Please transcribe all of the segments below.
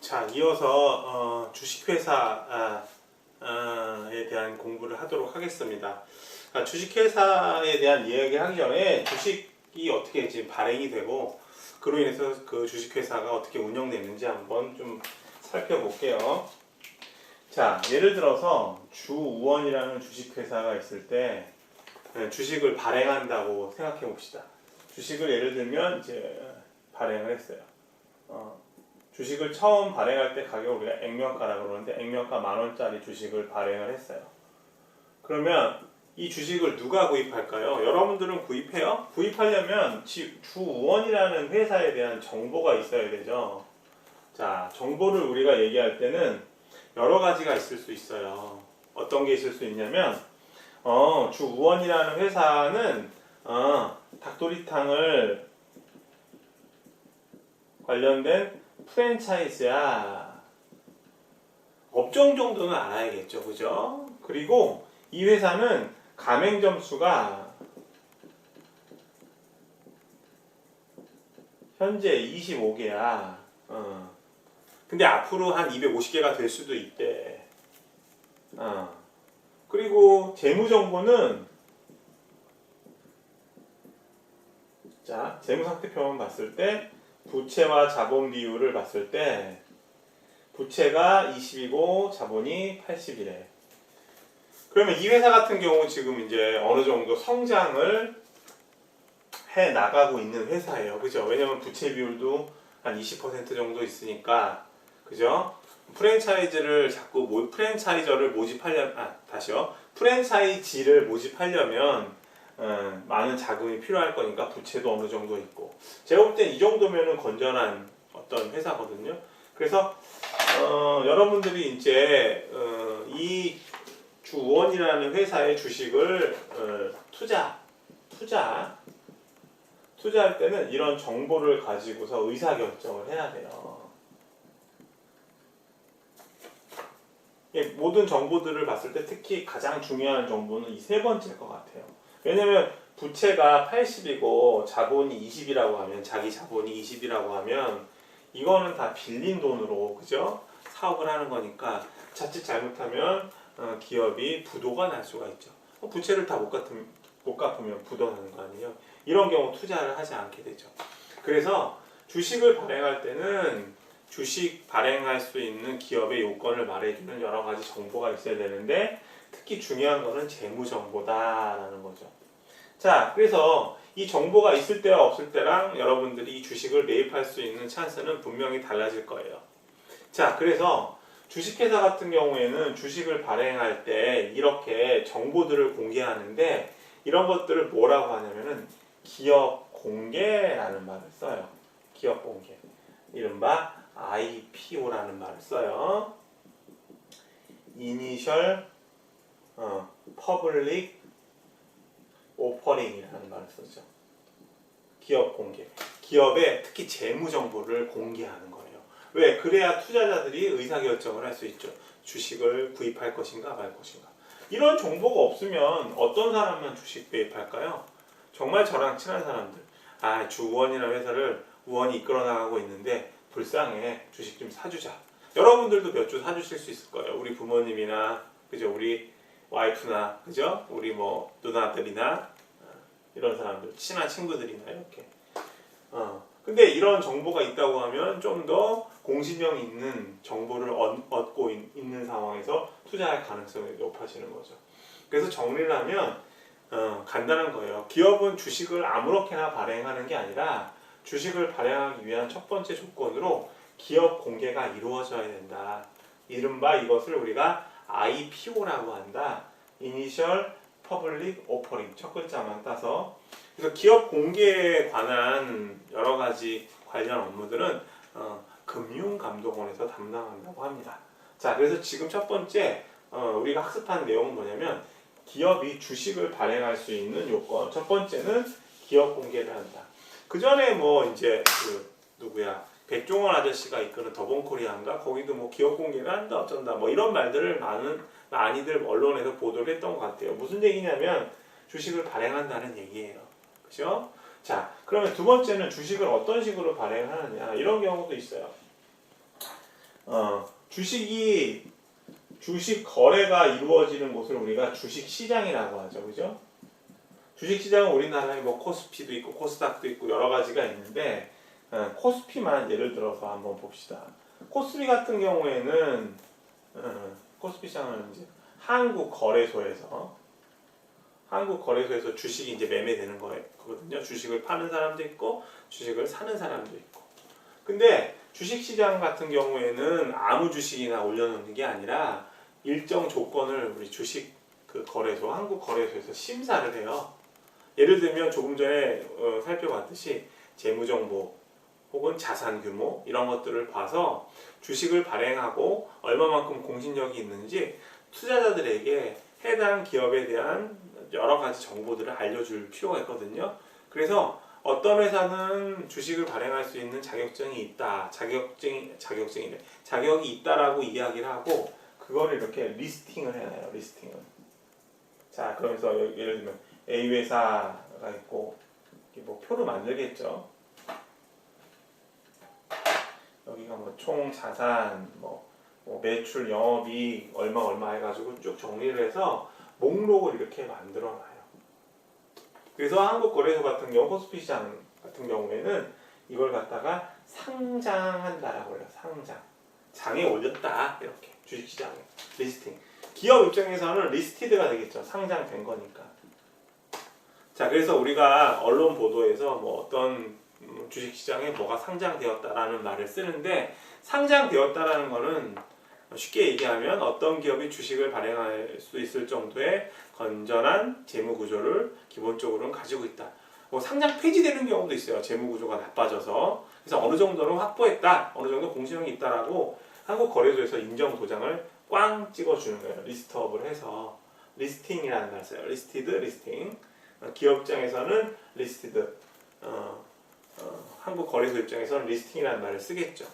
자, 이어서 주식회사에 대한 공부를 하도록 하겠습니다. 주식회사에 대한 이야기 하기 전에 주식이 어떻게 지금 발행이 되고 그로 인해서 그 주식회사가 어떻게 운영되는지 한번 좀 살펴볼게요. 자, 예를 들어서 주우원이라는 주식회사가 있을 때 주식을 발행한다고 생각해 봅시다. 주식을 예를 들면 이제 발행을 했어요. 주식을 처음 발행할 때 가격을 우리가 액면가라고 그러는데 액면가 10,000원짜리 주식을 발행을 했어요. 그러면 이 주식을 누가 구입할까요? 여러분들은 구입해요? 구입하려면 주우원이라는 회사에 대한 정보가 있어야 되죠. 자, 정보를 우리가 얘기할 때는 여러 가지가 있을 수 있어요. 어떤 게 있을 수 있냐면 주우원이라는 회사는 닭도리탕을 관련된 프랜차이즈야. 업종 정도는 알아야겠죠, 그죠? 그리고 이 회사는 가맹점 수가 현재 25개야. 근데 앞으로 한 250개가 될 수도 있대. 그리고 재무정보는 자, 재무상태표만 봤을 때 부채와 자본 비율을 봤을 때 부채가 20이고 자본이 80이래. 그러면 이 회사 같은 경우 지금 이제 어느 정도 성장을 해 나가고 있는 회사예요. 그죠? 왜냐면 부채 비율도 한 20% 정도 있으니까. 그죠? 프랜차이즈를 자꾸 프랜차이저를 모집하려면 프랜차이지를 모집하려면 많은 자금이 필요할 거니까 부채도 어느 정도 있고. 제가 볼 땐 이 정도면은 건전한 어떤 회사거든요. 그래서 여러분들이 이제 이 주우원이라는 회사의 주식을 투자할 때는 이런 정보를 가지고서 의사결정을 해야 돼요. 모든 정보들을 봤을 때 특히 가장 중요한 정보는 이 세 번째일 것 같아요. 왜냐면 부채가 80이고 자본이 20이라고 하면 자기 자본이 20이라고 하면 이거는 다 빌린 돈으로 그죠? 사업을 하는 거니까 자칫 잘못하면 기업이 부도가 날 수가 있죠. 부채를 다 못 갚으면 부도 나는 거 아니에요. 이런 경우 투자를 하지 않게 되죠. 그래서 주식을 발행할 때는 주식 발행할 수 있는 기업의 요건을 말해주는 여러 가지 정보가 있어야 되는데 특히 중요한 거는 재무 정보다라는 거죠. 자, 그래서 이 정보가 있을 때와 없을 때랑 여러분들이 이 주식을 매입할 수 있는 찬스는 분명히 달라질 거예요. 자, 그래서 주식회사 같은 경우에는 주식을 발행할 때 이렇게 정보들을 공개하는데 이런 것들을 뭐라고 하냐면은 기업 공개라는 말을 써요. 기업 공개. 이른바 IPO라는 말을 써요. Initial Public Offering이라는 말을 쓰죠. 기업 공개. 기업의 특히 재무 정보를 공개하는 거예요. 왜? 그래야 투자자들이 의사결정을 할 수 있죠. 주식을 구입할 것인가 말 것인가. 이런 정보가 없으면 어떤 사람만 주식 매입할까요? 정말 저랑 친한 사람들. 주우원이라는 회사를 우원이 이끌어 나가고 있는데 불쌍해. 주식 좀 사주자. 여러분들도 몇 주 사주실 수 있을 거예요. 우리 부모님이나 그죠? 우리 와이프나 그죠? 우리 뭐 누나들이나 이런 사람들, 친한 친구들이나 이렇게. 근데 이런 정보가 있다고 하면 좀 더 공신력 있는 정보를 얻고 있는 상황에서 투자할 가능성이 높아지는 거죠. 그래서 정리를 하면 간단한 거예요. 기업은 주식을 아무렇게나 발행하는 게 아니라 주식을 발행하기 위한 첫 번째 조건으로 기업 공개가 이루어져야 된다. 이른바 이것을 우리가 IPO라고 한다. Initial Public Offering. 첫 글자만 따서. 그래서 기업 공개에 관한 여러 가지 관련 업무들은 금융감독원에서 담당한다고 합니다. 자, 그래서 지금 첫 번째 우리가 학습한 내용은 뭐냐면 기업이 주식을 발행할 수 있는 요건. 첫 번째는 기업 공개를 한다. 그 전에 뭐 이제 백종원 아저씨가 이끄는 더본코리아인가 거기도 뭐 기업 공개를 한다 어쩐다 뭐 이런 말들을 많이들 언론에서 보도를 했던 것 같아요. 무슨 얘기냐면 주식을 발행한다는 얘기예요. 그죠? 자, 그러면 두 번째는 주식을 어떤 식으로 발행하느냐 이런 경우도 있어요. 주식 거래가 이루어지는 곳을 우리가 주식 시장이라고 하죠, 그죠? 주식 시장은 우리나라에 뭐 코스피도 있고 코스닥도 있고 여러 가지가 있는데 코스피만 예를 들어서 한번 봅시다. 코스피 같은 경우에는 코스피 시장은 이제 한국 거래소에서 주식이 이제 매매되는 거거든요. 주식을 파는 사람도 있고 주식을 사는 사람도 있고. 근데 주식 시장 같은 경우에는 아무 주식이나 올려놓는 게 아니라 일정 조건을 우리 주식 그 거래소, 한국 거래소에서 심사를 해요. 예를 들면 조금 전에 살펴봤듯이 재무정보 혹은 자산 규모 이런 것들을 봐서 주식을 발행하고 얼마만큼 공신력이 있는지 투자자들에게 해당 기업에 대한 여러 가지 정보들을 알려줄 필요가 있거든요. 그래서 어떤 회사는 주식을 발행할 수 있는 자격증이 있다, 자격이 있다라고 이야기를 하고 그거를 이렇게 리스팅을 해놔요. 리스팅을. 자, 그러면서 예를 들면 A 회사가 있고 뭐 표를 만들겠죠. 여기가 뭐 총 자산, 뭐 매출, 영업이익 얼마 해가지고 쭉 정리를 해서 목록을 이렇게 만들어놔요. 그래서 한국거래소 같은 경우, 코스피 시장 같은 경우에는 이걸 갖다가 상장한다라고 해요. 상장. 장에 올렸다. 이렇게 주식시장에 리스팅. 기업 입장에서는 리스티드가 되겠죠. 상장된 거니까. 자, 그래서 우리가 언론 보도에서 뭐 어떤 주식시장에 뭐가 상장되었다라는 말을 쓰는데 상장되었다라는 거는 쉽게 얘기하면 어떤 기업이 주식을 발행할 수 있을 정도의 건전한 재무 구조를 기본적으로는 가지고 있다. 뭐 상장 폐지되는 경우도 있어요. 재무 구조가 나빠져서. 그래서 어느 정도는 확보했다. 어느 정도 공신력이 있다라고 한국거래소에서 인정 도장을 꽝 찍어주는 거예요. 리스트업을 해서. 리스팅이라는 말 써요. 리스티드, 리스팅. 기업 입장에서는 리스티드. 한국거래소 입장에서는 리스팅이라는 말을 쓰겠죠.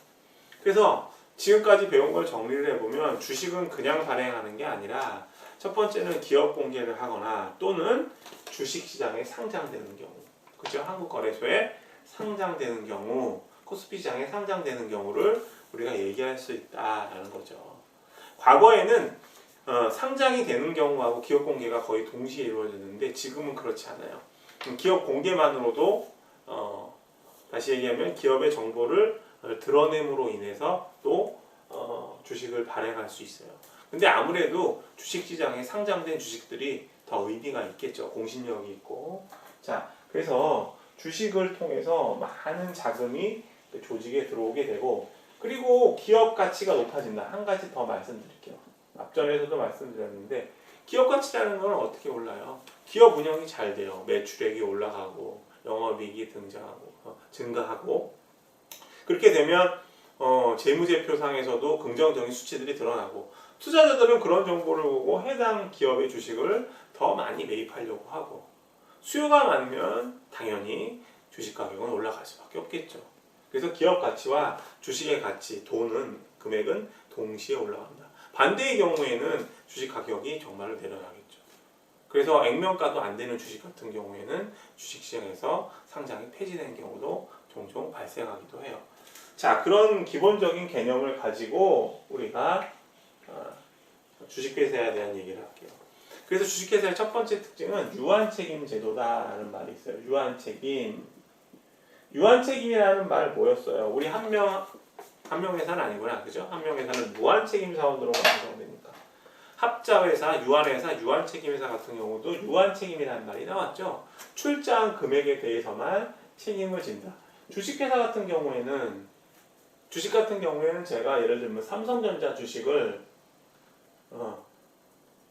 그래서 지금까지 배운 걸 정리를 해보면 주식은 그냥 발행하는 게 아니라 첫 번째는 기업 공개를 하거나 또는 주식시장에 상장되는 경우, 그죠? 한국거래소에 상장되는 경우, 코스피 시장에 상장되는 경우를 우리가 얘기할 수 있다라는 거죠. 과거에는 상장이 되는 경우하고 기업 공개가 거의 동시에 이루어졌는데 지금은 그렇지 않아요. 기업 공개만으로도 다시 얘기하면 기업의 정보를 드러냄으로 인해서 또 주식을 발행할 수 있어요. 근데 아무래도 주식시장에 상장된 주식들이 더 의미가 있겠죠. 공신력이 있고. 자, 그래서 주식을 통해서 많은 자금이 조직에 들어오게 되고 그리고 기업 가치가 높아진다. 한 가지 더 말씀드릴게요. 앞전에서도 말씀드렸는데 기업 가치라는 건 어떻게 올라요? 기업 운영이 잘 돼요. 매출액이 올라가고 영업이익이 증가하고 그렇게 되면 재무제표상에서도 긍정적인 수치들이 드러나고 투자자들은 그런 정보를 보고 해당 기업의 주식을 더 많이 매입하려고 하고 수요가 많으면 당연히 주식 가격은 올라갈 수밖에 없겠죠. 그래서 기업 가치와 주식의 가치, 금액은 동시에 올라간다. 반대의 경우에는 주식 가격이 정말로 내려가겠죠. 그래서 액면가도 안 되는 주식 같은 경우에는 주식시장에서 상장이 폐지되는 경우도 종종 발생하기도 해요. 자, 그런 기본적인 개념을 가지고 우리가 주식회사에 대한 얘기를 할게요. 그래서 주식회사의 첫 번째 특징은 유한책임 제도다라는 말이 있어요. 유한책임이라는 말 뭐였어요? 우리 한명회사는 아니구나, 그죠? 한명회사는 무한책임 사원으로만 구성되니까. 합자회사, 유한회사, 유한책임회사 같은 경우도 유한책임이라는 말이 나왔죠. 출자한 금액에 대해서만 책임을 진다. 주식 같은 경우에는 제가 예를 들면 삼성전자 주식을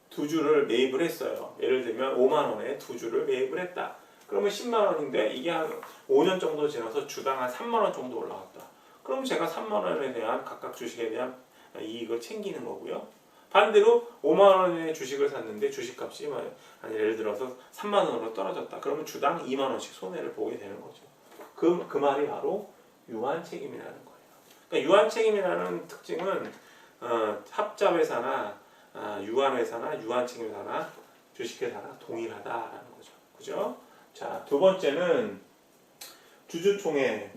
두 주를 매입을 했어요. 예를 들면 5만 원에 두 주를 매입을 했다. 그러면 10만 원인데 이게 한 5년 정도 지나서 주당 한 3만 원 정도 올라갔다. 그럼 제가 3만 원에 대한 각각 주식에 대한 이익을 챙기는 거고요. 반대로 5만 원의 주식을 샀는데 주식값이 예를 들어서 3만 원으로 떨어졌다. 그러면 주당 2만 원씩 손해를 보게 되는 거죠. 그 말이 바로 유한책임이라는 거예요. 그러니까 유한책임이라는 특징은 합자회사나 유한회사나 유한책임회사나 주식회사나 동일하다라는 거죠. 그죠? 자, 두 번째는 주주총회.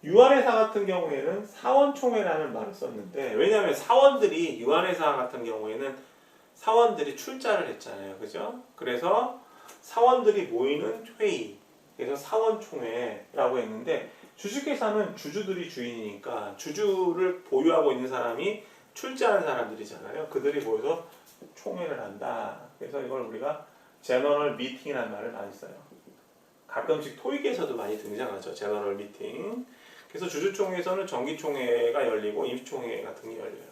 유한회사 같은 경우에는 사원총회라는 말을 썼는데 왜냐하면 사원들이 유한회사 같은 경우에는 사원들이 출자를 했잖아요. 그죠? 그래서 사원들이 모이는 회의 그래서 사원총회라고 했는데 주식회사는 주주들이 주인이니까 주주를 보유하고 있는 사람이 출자한 사람들이잖아요. 그들이 모여서 총회를 한다. 그래서 이걸 우리가 제너럴 미팅이라는 말을 많이 써요. 가끔씩 토익에서도 많이 등장하죠. 제너럴 미팅. 그래서 주주총회에서는 정기총회가 열리고 임시총회 같은 게 열려요.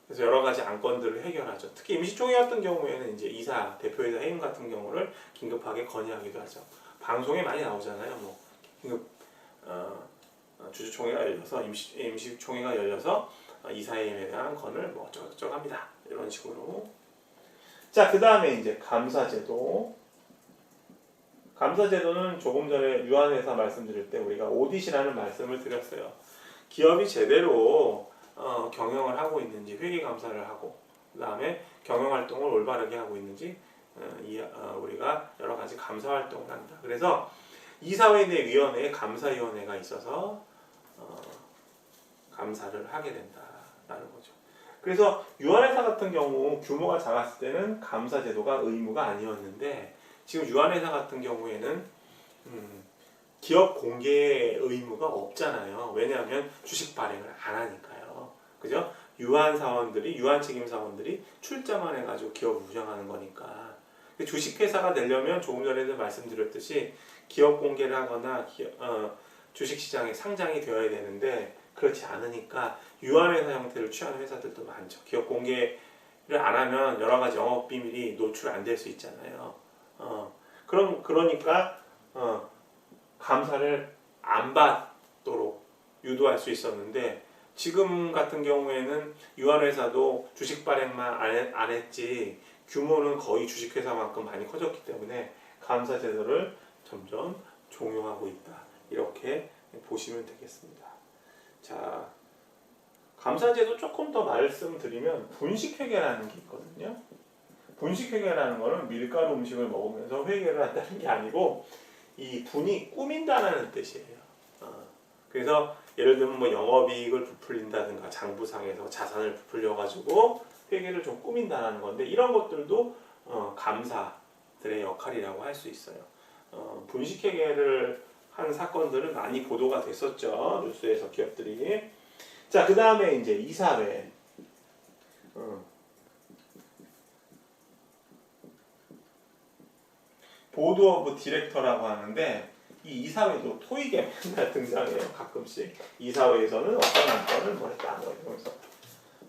그래서 여러 가지 안건들을 해결하죠. 특히 임시총회 같은 경우에는 이제 이사, 대표이사 해임 같은 경우를 긴급하게 건의하기도 하죠. 방송에 많이 나오잖아요. 뭐 긴급 주주총회가 열려서 임시총회가 열려서 이사해임에 대한 건을 뭐 어쩌고저쩌고 합니다. 이런 식으로. 자, 그 다음에 이제 감사제도. 감사제도는 조금 전에 유한회사 말씀드릴 때 우리가 오디시라는 말씀을 드렸어요. 기업이 제대로 경영을 하고 있는지 회계감사를 하고 그 다음에 경영활동을 올바르게 하고 있는지 우리가 여러 가지 감사활동을 합니다. 그래서 이사회 내 위원회에 감사위원회가 있어서 감사를 하게 된다라는 거죠. 그래서 유한회사 같은 경우 규모가 작았을 때는 감사제도가 의무가 아니었는데 지금 유한회사 같은 경우에는 기업 공개 의무가 없잖아요. 왜냐하면 주식 발행을 안 하니까요. 그죠? 유한 사원들이 유한 책임 사원들이 출자만 해가지고 기업을 운영하는 거니까. 주식회사가 되려면 조금 전에도 말씀드렸듯이 기업 공개를 하거나 주식시장에 상장이 되어야 되는데 그렇지 않으니까 유한회사 형태를 취하는 회사들도 많죠. 기업 공개를 안 하면 여러 가지 영업 비밀이 노출 안 될 수 있잖아요. 그러니까 감사를 안 받도록 유도할 수 있었는데 지금 같은 경우에는 유한회사도 주식 발행만 안 했지 규모는 거의 주식회사만큼 많이 커졌기 때문에 감사 제도를 점점 종용하고 있다. 이렇게 보시면 되겠습니다. 자, 감사 제도 조금 더 말씀드리면 분식회계라는 게 있거든요. 분식회계라는 거는 밀가루 음식을 먹으면서 회계를 한다는 게 아니고 이 분이 꾸민다는 뜻이에요. 그래서 예를 들면 뭐 영업이익을 부풀린다든가 장부상에서 자산을 부풀려가지고 회계를 좀 꾸민다는 건데 이런 것들도 감사들의 역할이라고 할 수 있어요. 분식회계를 한 사건들은 많이 보도가 됐었죠. 뉴스에서 기업들이. 자, 그 다음에 이제 이사회. 보드 오브 디렉터라고 하는데 이 이사회도 토익에 맨날 등장해요. 가끔씩 이사회에서는 어떤 안건을 뭐 했다 뭐 이러면서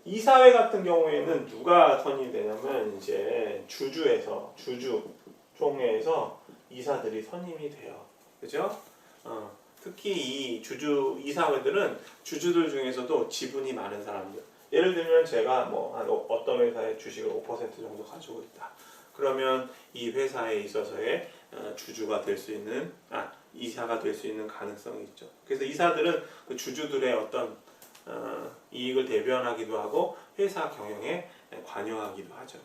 이사회 같은 경우에는 누가 선임이 되냐면 이제 주주총회에서 이사들이 선임이 돼요. 그죠? 특히 이 이사회들은 주주들 중에서도 지분이 많은 사람들. 예를 들면 제가 뭐 한 어떤 회사의 주식을 5% 정도 가지고 있다. 그러면 이 회사에 있어서의 주주가 될 수 있는 이사가 될 수 있는 가능성이 있죠. 그래서 이사들은 그 주주들의 어떤 이익을 대변하기도 하고 회사 경영에 관여하기도 하죠.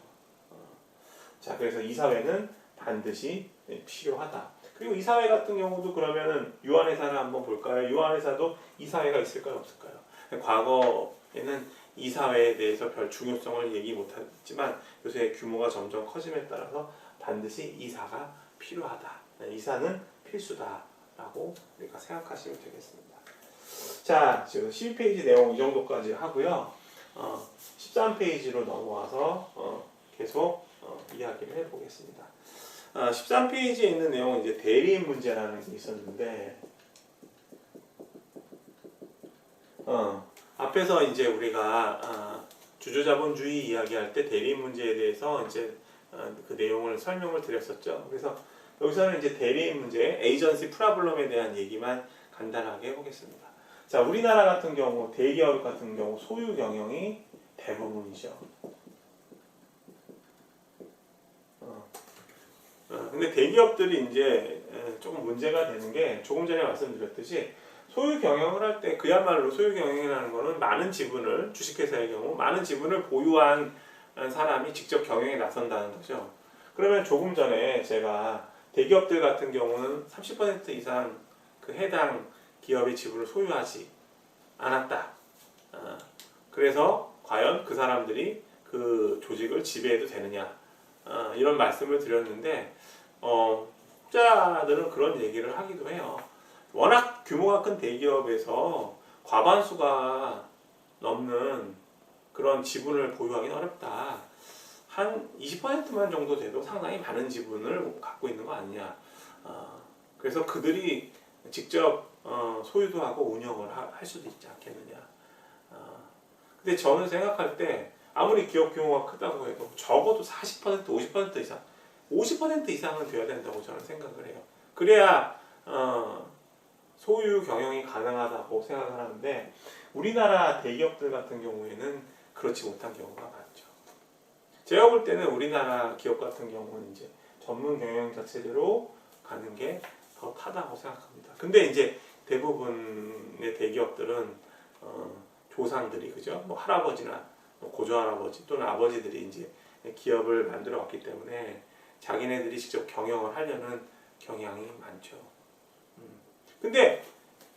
자, 그래서 이사회는 반드시 필요하다. 그리고 이사회 같은 경우도 그러면은 유한회사를 한번 볼까요? 유한회사도 이사회가 있을까요, 없을까요? 과거에는 이사회에 대해서 별 중요성을 얘기 못했지만 요새 규모가 점점 커짐에 따라서 반드시 이사가 필요하다. 이사는 필수다라고 우리가 생각하시면 되겠습니다. 자, 지금 12페이지 내용 이 정도까지 하고요. 13페이지로 넘어와서 계속 이야기를 해보겠습니다. 13페이지에 있는 내용은 이제 대리인 문제라는 게 있었는데 앞에서 이제 우리가 주주자본주의 이야기할 때 대리인 문제에 대해서 이제 그 내용을 설명을 드렸었죠. 그래서 여기서는 이제 대리인 문제, 에이전시 프라블럼에 대한 얘기만 간단하게 해보겠습니다. 자, 우리나라 같은 경우 대기업 같은 경우 소유 경영이 대부분이죠. 근데 대기업들이 이제 조금 문제가 되는 게 조금 전에 말씀드렸듯이 소유 경영을 할 때 그야말로 소유 경영이라는 거는 많은 지분을 주식회사의 경우 많은 지분을 보유한 사람이 직접 경영에 나선다는 거죠. 그러면 조금 전에 제가 대기업들 같은 경우는 30% 이상 그 해당 기업의 지분을 소유하지 않았다. 그래서 과연 그 사람들이 그 조직을 지배해도 되느냐, 이런 말씀을 드렸는데 학자들은 그런 얘기를 하기도 해요. 워낙 규모가 큰 대기업에서 과반수가 넘는 그런 지분을 보유하기는 어렵다. 한 20%만 정도 돼도 상당히 많은 지분을 갖고 있는 거 아니냐. 그래서 그들이 직접 소유도 하고 운영을 할 수도 있지 않겠느냐. 근데 저는 생각할 때 아무리 기업 규모가 크다고 해도 적어도 40%, 50% 이상, 50% 이상은 돼야 된다고 저는 생각을 해요. 그래야 소유 경영이 가능하다고 생각을 하는데 우리나라 대기업들 같은 경우에는 그렇지 못한 경우가 많죠. 제가 볼 때는 우리나라 기업 같은 경우는 이제 전문 경영자 체제로 가는 게 더 타다고 생각합니다. 근데 이제 대부분의 대기업들은 조상들이, 그죠? 뭐 할아버지나 고조할아버지 또는 아버지들이 이제 기업을 만들어 왔기 때문에 자기네들이 직접 경영을 하려는 경향이 많죠. 근데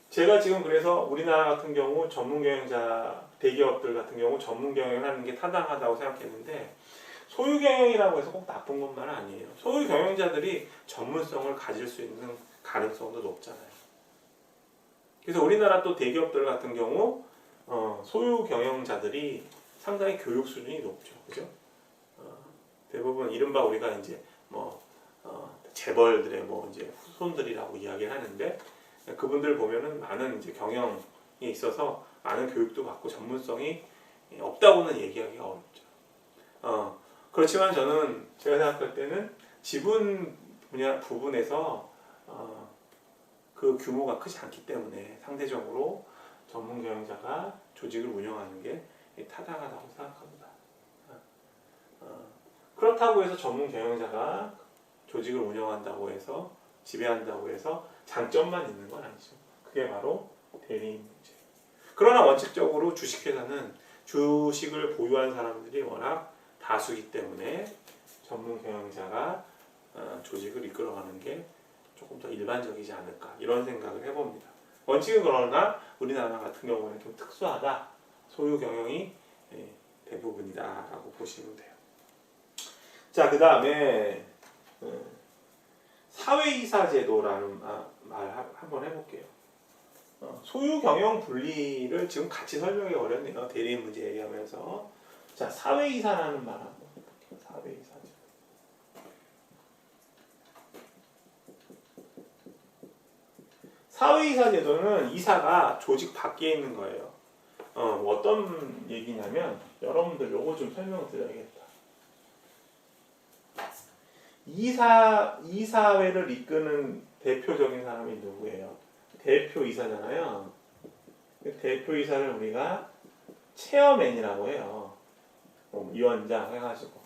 제가 지금 그래서 우리나라 같은 경우 전문 경영자, 대기업들 같은 경우 전문 경영을 하는 게 타당하다고 생각했는데 소유 경영이라고 해서 꼭 나쁜 것만 아니에요. 소유 경영자들이 전문성을 가질 수 있는 가능성도 높잖아요. 그래서 우리나라 또 대기업들 같은 경우 소유 경영자들이 상당히 교육 수준이 높죠, 그죠? 대부분 이른바 우리가 이제 뭐 재벌들의 뭐 이제 후손들이라고 이야기를 하는데 그분들 보면은 많은 이제 경영에 있어서 많은 교육도 받고 전문성이 없다고는 얘기하기가 어렵죠. 그렇지만 저는 제가 생각할 때는 지분 분야 부분에서 그 규모가 크지 않기 때문에 상대적으로 전문 경영자가 조직을 운영하는 게 타당하다고 생각합니다. 그렇다고 해서 전문 경영자가 조직을 운영한다고 해서 지배한다고 해서 장점만 있는 건 아니죠. 그게 바로 대리인 문제. 그러나 원칙적으로 주식회사는 주식을 보유한 사람들이 워낙 다수이기 때문에 전문 경영자가 조직을 이끌어가는 게 조금 더 일반적이지 않을까 이런 생각을 해봅니다. 원칙은 그러나 우리나라 같은 경우는 좀 특수하다. 소유 경영이 대부분이다라고 보시면 돼요. 자, 그 다음에 사회이사 제도라는 말 한번 해볼게요. 소유 경영 분리를 지금 같이 설명이 어렵네요. 대리인 문제 얘기하면서. 자, 사회이사라는 말 한번 해볼게요. 사회이사 제도. 사회이사 제도는 이사가 조직 밖에 있는 거예요. 어떤 얘기냐면 여러분들 요거 좀 설명을 드려야겠다. 이사회를 이끄는 대표적인 사람이 누구예요? 대표이사잖아요. 대표이사를 우리가 체어맨이라고 해요. 위원장 해가지고.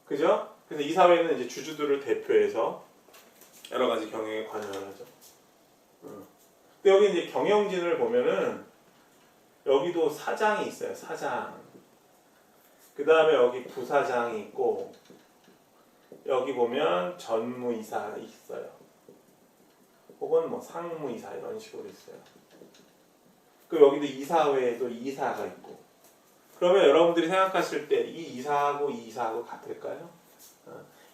그죠? 그래서 이사회는 이제 주주들을 대표해서 여러 가지 경영에 관여를 하죠. 근데 여기 이제 경영진을 보면은 여기도 사장이 있어요. 사장. 그 다음에 여기 부사장이 있고 여기 보면 전무이사 있어요. 혹은 뭐 상무이사 이런 식으로 있어요. 그리고 여기도 이사회에도 이사가 있고. 그러면 여러분들이 생각하실 때 이 이사하고 이 이사하고 같을까요?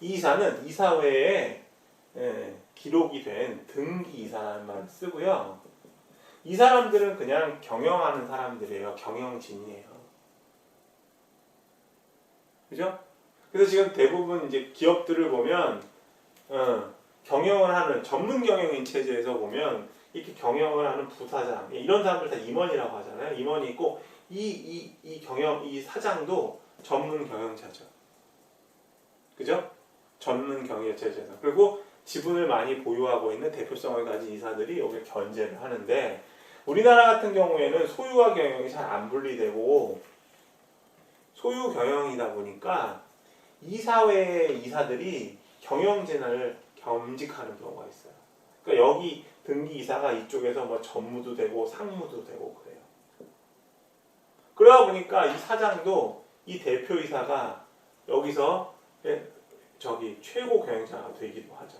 이 이사는 이사회에 기록이 된 등기이사라는 말을 쓰고요. 이 사람들은 그냥 경영하는 사람들이에요. 경영진이에요. 그죠? 그래서 지금 대부분 이제 기업들을 보면 경영을 하는 전문 경영인 체제에서 보면 이렇게 경영을 하는 부사장 이런 사람들 다 임원이라고 하잖아요. 임원이 있고 이 사장도 전문 경영자죠. 그죠? 전문 경영체제에서. 그리고 지분을 많이 보유하고 있는 대표성을 가진 이사들이 여기 견제를 하는데 우리나라 같은 경우에는 소유와 경영이 잘 안 분리되고 소유 경영이다 보니까 이사회의 이사들이 경영진을 겸직하는 경우가 있어요. 그러니까 여기 등기이사가 이쪽에서 뭐 전무도 되고 상무도 되고 그래요. 그러다 보니까 이 사장도 이 대표이사가 여기서 최고 경영자가 되기도 하죠.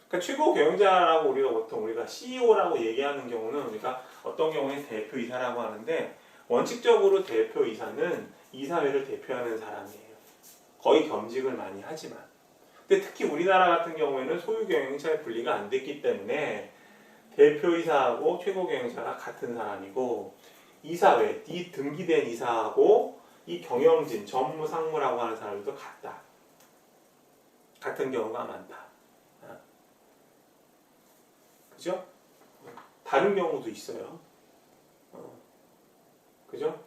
그러니까 최고 경영자라고 우리가 CEO라고 얘기하는 경우는 우리가 어떤 경우에 대표이사라고 하는데 원칙적으로 대표이사는 이사회를 대표하는 사람이에요. 거의 겸직을 많이 하지만. 근데 특히 우리나라 같은 경우에는 소유 경영자의 분리가 안 됐기 때문에 대표이사하고 최고 경영자가 같은 사람이고 이사회, 이 등기된 이사하고 이 경영진, 전무상무라고 하는 사람들도 같다. 같은 경우가 많다. 그죠? 다른 경우도 있어요. 그죠?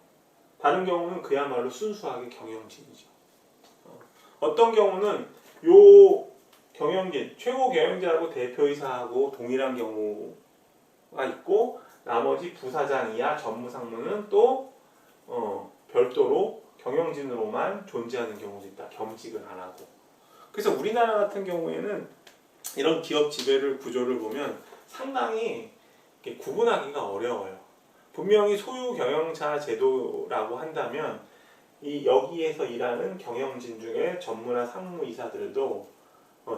다른 경우는 그야말로 순수하게 경영진이죠. 어떤 경우는 요 경영진, 최고 경영자하고 대표이사하고 동일한 경우가 있고 나머지 부사장 이하 전무상무는 또 별도로 경영진으로만 존재하는 경우도 있다. 겸직을 안 하고. 그래서 우리나라 같은 경우에는 이런 기업 지배를 구조를 보면 상당히 구분하기가 어려워요. 분명히 소유 경영자 제도라고 한다면 이 여기에서 일하는 경영진 중에 전무나 상무이사들도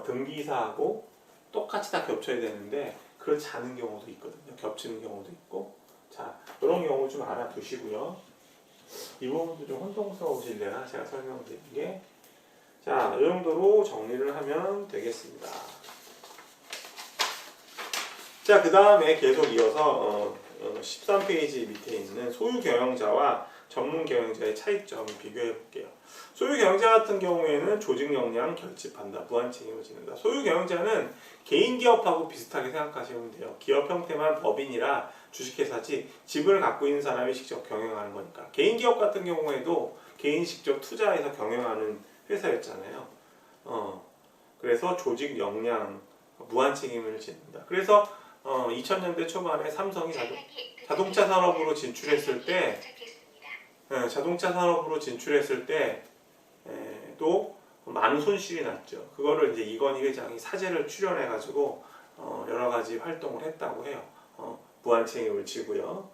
등기이사하고 똑같이 다 겹쳐야 되는데 그렇지 않은 경우도 있거든요. 겹치는 경우도 있고. 자, 이런 경우 좀 알아두시고요. 이 부분도 좀 혼동스러우실래나 제가 설명드린 게. 자, 이 정도로 정리를 하면 되겠습니다. 자, 그 다음에 계속 이어서 13페이지 밑에 있는 소유 경영자와 전문 경영자의 차이점 비교해 볼게요. 소유 경영자 같은 경우에는 조직 역량 결집한다, 무한 책임을 지는다. 소유 경영자는 개인 기업하고 비슷하게 생각하시면 돼요. 기업 형태만 법인이라 주식회사지 지분을 갖고 있는 사람이 직접 경영하는 거니까. 개인 기업 같은 경우에도 개인 직접 투자해서 경영하는 회사였잖아요. 그래서 조직 역량, 무한 책임을 짓는다. 그래서 2000년대 초반에 삼성이 자동차 산업으로 진출했을 때, 또 많은 손실이 났죠. 그거를 이제 이건희 회장이 사재를 출연해가지고 여러 가지 활동을 했다고 해요. 무한 책임을 지고요.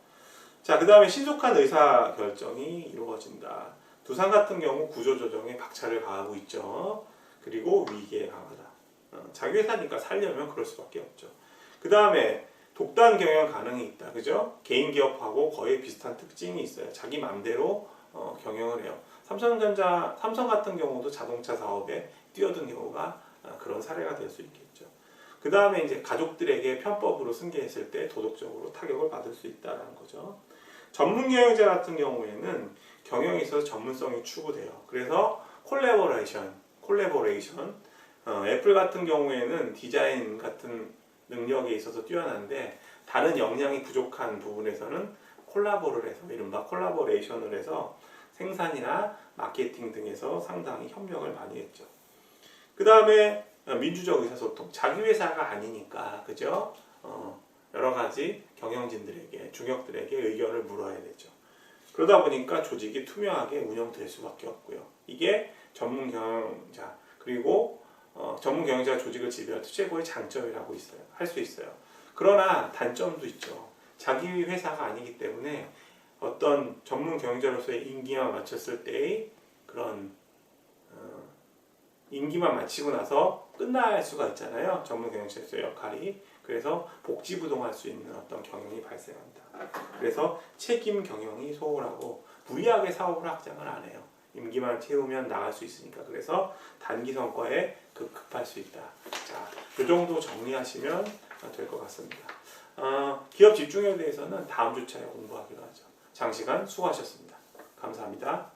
자, 그 다음에 신속한 의사 결정이 이루어진다. 두산 같은 경우 구조조정에 박차를 가하고 있죠. 그리고 위기에 강하다. 자기 회사니까 살려면 그럴 수밖에 없죠. 그 다음에 독단 경영 가능이 있다. 그죠? 개인 기업하고 거의 비슷한 특징이 있어요. 자기 맘대로 경영을 해요. 삼성 같은 경우도 자동차 사업에 뛰어든 경우가 그런 사례가 될 수 있겠죠. 그 다음에 이제 가족들에게 편법으로 승계했을 때 도덕적으로 타격을 받을 수 있다는 거죠. 전문 경영자 같은 경우에는 경영에 있어서 전문성이 추구돼요. 그래서 콜래보레이션, 애플 같은 경우에는 디자인 같은 능력에 있어서 뛰어난데 다른 역량이 부족한 부분에서는 콜라보를 해서 이른바 콜라보레이션을 해서 생산이나 마케팅 등에서 상당히 협력을 많이 했죠. 그 다음에 민주적 의사소통, 자기 회사가 아니니까 그죠? 여러 가지 경영진들에게, 중역들에게 의견을 물어야 되죠. 그러다 보니까 조직이 투명하게 운영될 수밖에 없고요. 이게 전문 경영자 그리고 전문 경영자 조직을 지배할 최고의 장점이라고 할 수 있어요. 그러나 단점도 있죠. 자기 회사가 아니기 때문에 어떤 전문 경영자로서의 임기만 마쳤을 때의 그런 임기만 마치고 나서 끝날 수가 있잖아요. 전문 경영자의 역할이. 그래서 복지부동할 수 있는 어떤 경영이 발생합니다. 그래서 책임 경영이 소홀하고 무리하게 사업을 확장을 안 해요. 임기만 채우면 나갈 수 있으니까. 그래서 단기 성과에 급급할 수 있다. 자, 이 정도 정리하시면 될 것 같습니다. 기업 집중에 대해서는 다음 주차에 공부하기로 하죠. 장시간 수고하셨습니다. 감사합니다.